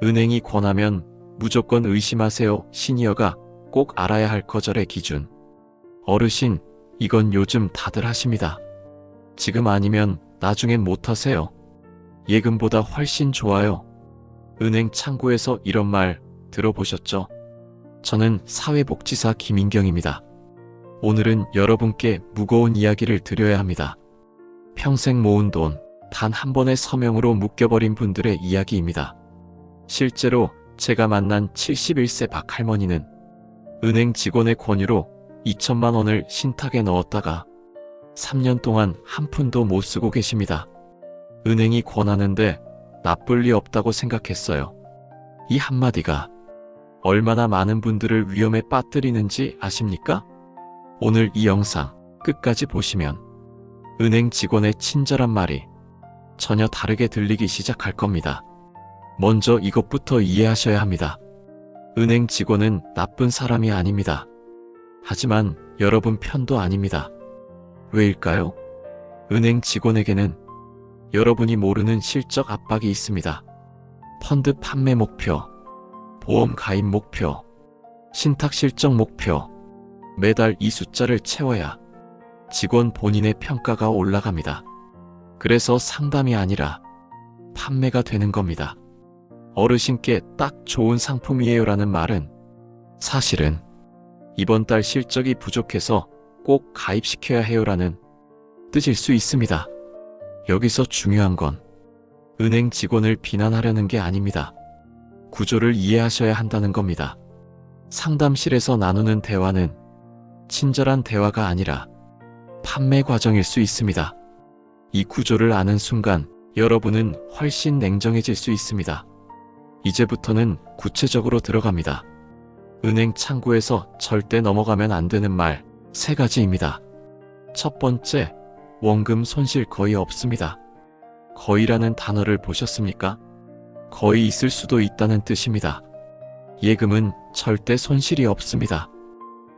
은행이 권하면 무조건 의심하세요. 시니어가 꼭 알아야 할 거절의 기준. 어르신, 이건 요즘 다들 하십니다. 지금 아니면 나중엔 못하세요. 예금보다 훨씬 좋아요. 은행 창구에서 이런 말 들어보셨죠? 저는 사회복지사 김인경입니다. 오늘은 여러분께 무거운 이야기를 드려야 합니다. 평생 모은 돈, 단 한 번의 서명으로 묶여버린 분들의 이야기입니다. 실제로 제가 만난 71세 박할머니는 은행 직원의 권유로 2천만 원을 신탁에 넣었다가 3년 동안 한 푼도 못 쓰고 계십니다. 은행이 권하는데 나쁠 리 없다고 생각했어요. 이 한마디가 얼마나 많은 분들을 위험에 빠뜨리는지 아십니까? 오늘 이 영상 끝까지 보시면 은행 직원의 친절한 말이 전혀 다르게 들리기 시작할 겁니다. 먼저 이것부터 이해하셔야 합니다. 은행 직원은 나쁜 사람이 아닙니다. 하지만 여러분 편도 아닙니다. 왜일까요? 은행 직원에게는 여러분이 모르는 실적 압박이 있습니다. 펀드 판매 목표, 보험 가입 목표, 신탁 실적 목표, 매달 이 숫자를 채워야 직원 본인의 평가가 올라갑니다. 그래서 상담이 아니라 판매가 되는 겁니다. 어르신께 딱 좋은 상품이에요라는 말은 사실은 이번 달 실적이 부족해서 꼭 가입시켜야 해요라는 뜻일 수 있습니다. 여기서 중요한 건 은행 직원을 비난하려는 게 아닙니다. 구조를 이해하셔야 한다는 겁니다. 상담실에서 나누는 대화는 친절한 대화가 아니라 판매 과정일 수 있습니다. 이 구조를 아는 순간 여러분은 훨씬 냉정해질 수 있습니다. 이제부터는 구체적으로 들어갑니다. 은행 창구에서 절대 넘어가면 안 되는 말 3가지입니다. 첫 번째, 원금 손실 거의 없습니다. 거의라는 단어를 보셨습니까? 거의 있을 수도 있다는 뜻입니다. 예금은 절대 손실이 없습니다.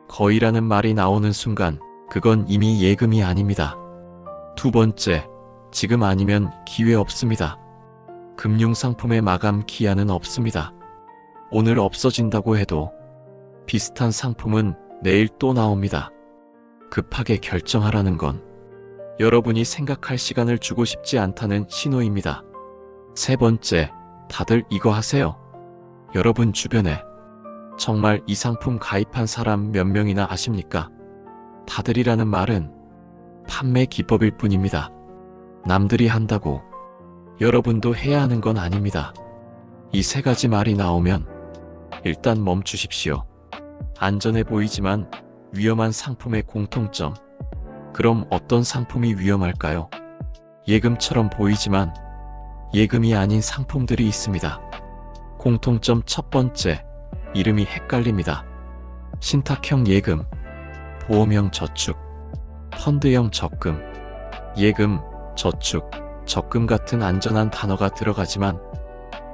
거의라는 말이 나오는 순간 그건 이미 예금이 아닙니다. 두 번째, 지금 아니면 기회 없습니다. 금융상품의 마감 기한은 없습니다. 오늘 없어진다고 해도 비슷한 상품은 내일 또 나옵니다. 급하게 결정하라는 건 여러분이 생각할 시간을 주고 싶지 않다는 신호입니다. 세 번째, 다들 이거 하세요. 여러분 주변에 정말 이 상품 가입한 사람 몇 명이나 아십니까? 다들이라는 말은 판매 기법일 뿐입니다. 남들이 한다고 여러분도 해야 하는 건 아닙니다. 이 3가지 말이 나오면 일단 멈추십시오. 안전해 보이지만 위험한 상품의 공통점. 그럼 어떤 상품이 위험할까요? 예금처럼 보이지만 예금이 아닌 상품들이 있습니다. 공통점 첫 번째, 이름이 헷갈립니다. 신탁형 예금, 보험형 저축, 펀드형 적금, 예금, 저축, 적금 같은 안전한 단어가 들어가지만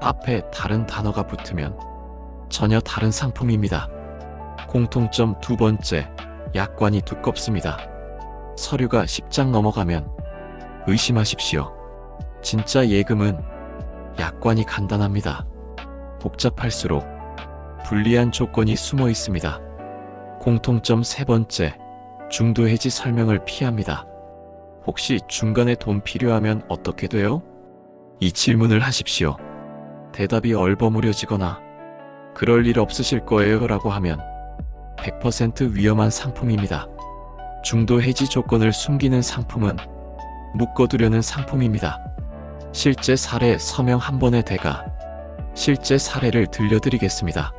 앞에 다른 단어가 붙으면 전혀 다른 상품입니다. 공통점 두 번째, 약관이 두껍습니다. 서류가 10장 넘어가면 의심하십시오. 진짜 예금은 약관이 간단합니다. 복잡할수록 불리한 조건이 숨어 있습니다. 공통점 세 번째, 중도 해지 설명을 피합니다. 혹시 중간에 돈 필요하면 어떻게 돼요? 이 질문을 하십시오. 대답이 얼버무려지거나 그럴 일 없으실 거예요 라고 하면 100% 위험한 상품입니다. 중도 해지 조건을 숨기는 상품은 묶어두려는 상품입니다. 실제 사례 서명 한 번의 대가. 실제 사례를 들려드리겠습니다.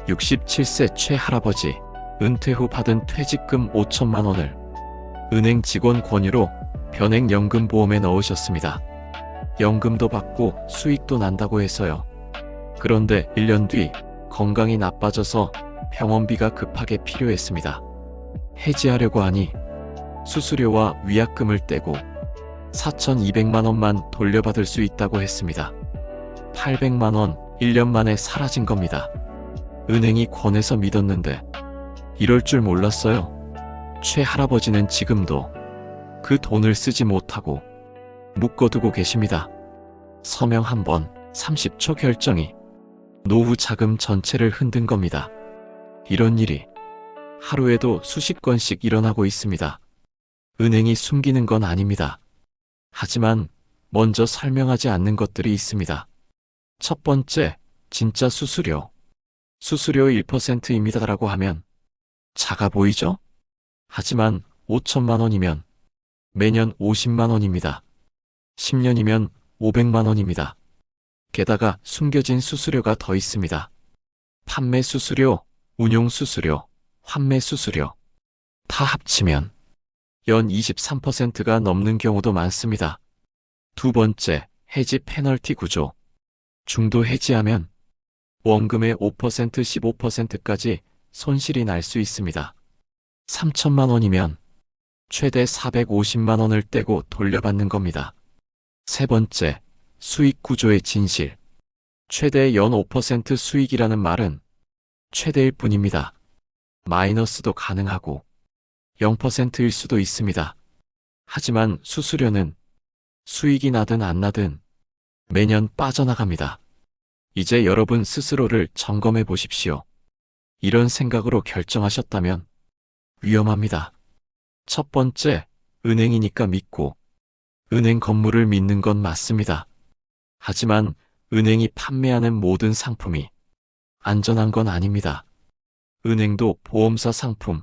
67세 최할아버지, 은퇴 후 받은 퇴직금 5천만 원을 은행 직원 권유로 변액연금보험에 넣으셨습니다. 연금도 받고 수익도 난다고 해서요. 그런데 1년 뒤 건강이 나빠져서 병원비가 급하게 필요했습니다. 해지하려고 하니 수수료와 위약금을 떼고 4,200만 원만 돌려받을 수 있다고 했습니다. 800만 원 1년 만에 사라진 겁니다. 은행이 권해서 믿었는데 이럴 줄 몰랐어요. 최 할아버지는 지금도 그 돈을 쓰지 못하고 묶어두고 계십니다. 서명 한 번 30초 결정이 노후 자금 전체를 흔든 겁니다. 이런 일이 하루에도 수십 건씩 일어나고 있습니다. 은행이 숨기는 건 아닙니다. 하지만 먼저 설명하지 않는 것들이 있습니다. 첫 번째, 진짜 수수료. 수수료 1%입니다라고 하면 작아 보이죠? 하지만 5천만 원이면 매년 50만 원입니다. 10년이면 500만 원입니다. 게다가 숨겨진 수수료가 더 있습니다. 판매 수수료, 운용 수수료, 환매 수수료. 다 합치면 연 23%가 넘는 경우도 많습니다. 두 번째, 해지 페널티 구조. 중도 해지하면 원금의 5%, 15%까지 손실이 날 수 있습니다. 3천만 원이면 최대 450만 원을 떼고 돌려받는 겁니다. 세 번째, 수익 구조의 진실. 최대 연 5% 수익이라는 말은 최대일 뿐입니다. 마이너스도 가능하고 0%일 수도 있습니다. 하지만 수수료는 수익이 나든 안 나든 매년 빠져나갑니다. 이제 여러분 스스로를 점검해 보십시오. 이런 생각으로 결정하셨다면 위험합니다. 첫 번째, 은행이니까 믿고 은행 건물을 믿는 건 맞습니다. 하지만 은행이 판매하는 모든 상품이 안전한 건 아닙니다. 은행도 보험사 상품,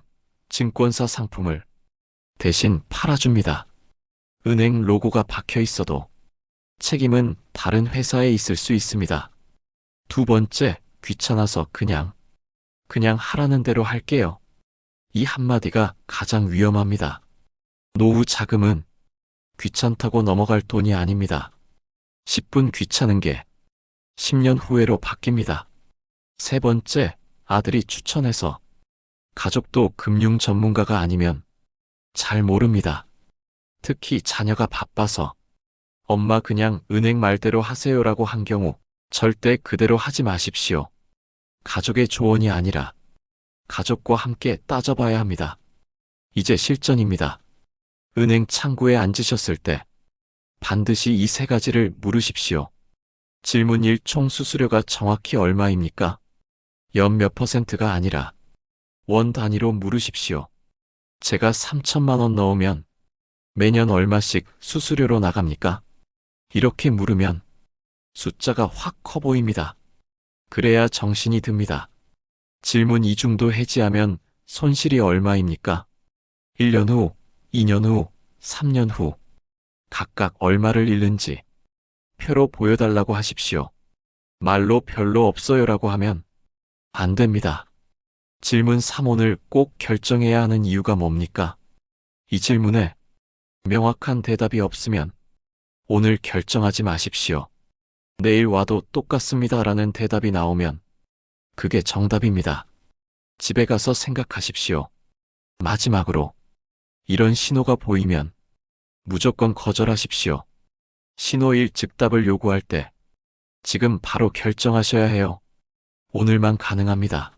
증권사 상품을 대신 팔아줍니다. 은행 로고가 박혀 있어도 책임은 다른 회사에 있을 수 있습니다. 두 번째, 귀찮아서 그냥 하라는 대로 할게요. 이 한마디가 가장 위험합니다. 노후 자금은 귀찮다고 넘어갈 돈이 아닙니다. 10분 귀찮은 게 10년 후회로 바뀝니다. 세 번째, 아들이 추천해서. 가족도 금융 전문가가 아니면 잘 모릅니다. 특히 자녀가 바빠서 엄마 그냥 은행 말대로 하세요라고 한 경우 절대 그대로 하지 마십시오. 가족의 조언이 아니라 가족과 함께 따져봐야 합니다. 이제 실전입니다. 은행 창구에 앉으셨을 때 반드시 이 세 가지를 물으십시오. 질문 1. 총 수수료가 정확히 얼마입니까? 연 몇 %가 아니라 원 단위로 물으십시오. 제가 3천만 원 넣으면 매년 얼마씩 수수료로 나갑니까? 이렇게 물으면 숫자가 확 커 보입니다. 그래야 정신이 듭니다. 질문 2. 중도 해지하면 손실이 얼마입니까? 1년 후, 2년 후, 3년 후 각각 얼마를 잃는지 표로 보여달라고 하십시오. 말로 별로 없어요라고 하면 안 됩니다. 질문 3. 오늘 꼭 결정해야 하는 이유가 뭡니까? 이 질문에 명확한 대답이 없으면 오늘 결정하지 마십시오. 내일 와도 똑같습니다 라는 대답이 나오면 그게 정답입니다. 집에 가서 생각하십시오. 마지막으로 이런 신호가 보이면 무조건 거절하십시오. 신호 1. 즉답을 요구할 때 지금 바로 결정하셔야 해요. 오늘만 가능합니다.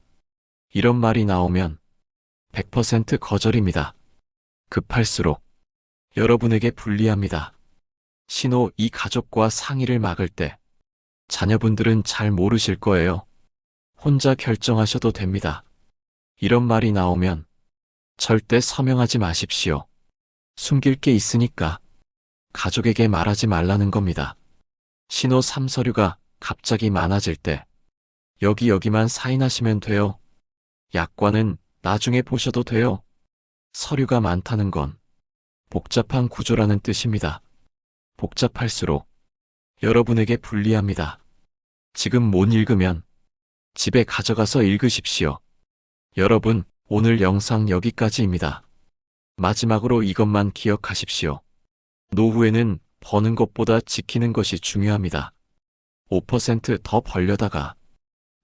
이런 말이 나오면 100% 거절입니다. 급할수록 여러분에게 불리합니다. 신호 2. 가족과 상의를 막을 때 자녀분들은 잘 모르실 거예요. 혼자 결정하셔도 됩니다. 이런 말이 나오면 절대 서명하지 마십시오. 숨길 게 있으니까 가족에게 말하지 말라는 겁니다. 신호 3. 서류가 갑자기 많아질 때 여기만 사인하시면 돼요. 약관은 나중에 보셔도 돼요. 서류가 많다는 건 복잡한 구조라는 뜻입니다. 복잡할수록 여러분에게 불리합니다. 지금 못 읽으면 집에 가져가서 읽으십시오. 여러분, 오늘 영상 여기까지입니다. 마지막으로 이것만 기억하십시오. 노후에는 버는 것보다 지키는 것이 중요합니다. 5%더 벌려다가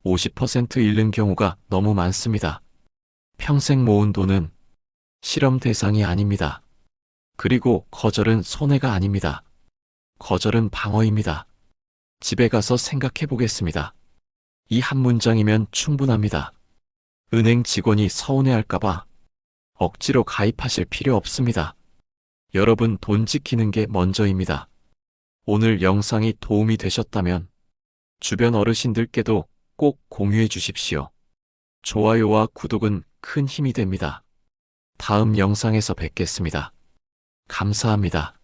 50% 잃는 경우가 너무 많습니다. 평생 모은 돈은 실험 대상이 아닙니다. 그리고 거절은 손해가 아닙니다. 거절은 방어입니다. 집에 가서 생각해 보겠습니다. 이 한 문장이면 충분합니다. 은행 직원이 서운해할까봐 억지로 가입하실 필요 없습니다. 여러분 돈 지키는 게 먼저입니다. 오늘 영상이 도움이 되셨다면 주변 어르신들께도 꼭 공유해 주십시오. 좋아요와 구독은 큰 힘이 됩니다. 다음 영상에서 뵙겠습니다. 감사합니다.